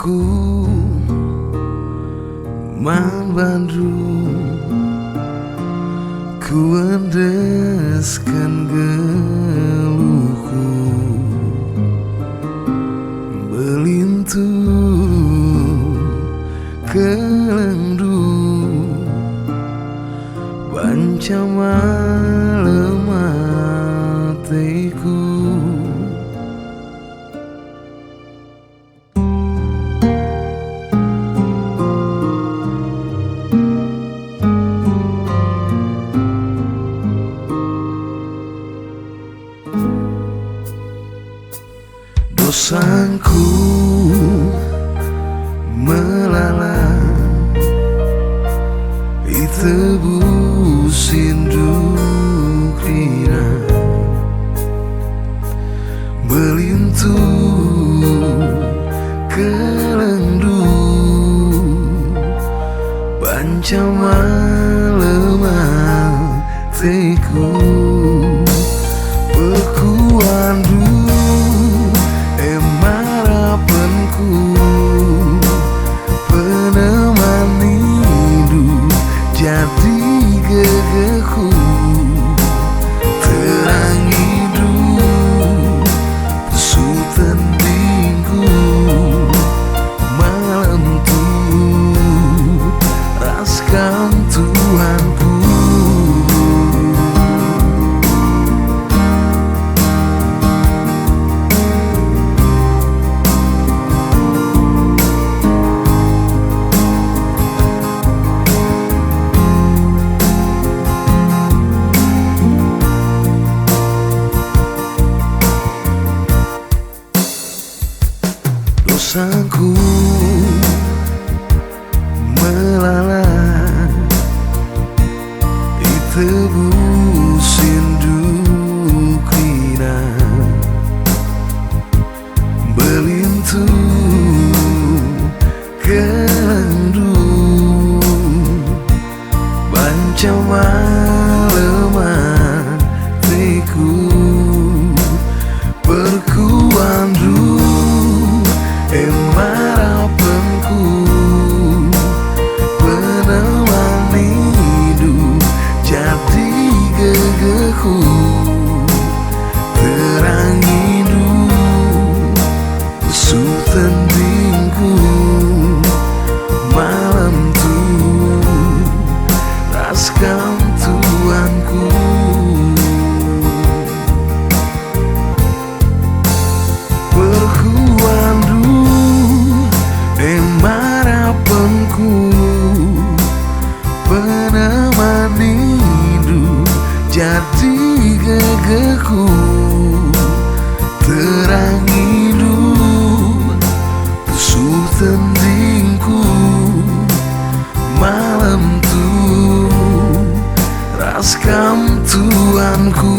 Dosaku man Bandung, ku endeskan geluhku, belintu kelendu, banca malam hatiku. Dosaku melalang itebusin dukrina, belintu kelendu, banca malam hatiku. Pekuandu harapanku, penemani hidup jadi gegeku, terang hidup pesutan minggu, malam tuh raskan Tuhanku. Dosaku melalang itebusin dukrina, belintu kelendu, banca malam hatiku. Perkuandu harapanku, penemani hidup jadi gegeku, terang hidup pesutan minggu, malam tuh raskan Tuhanku. Penemani hidup jadi gegeku, terang hidup pesutan dingku, malam tuh raskan Tuhanku.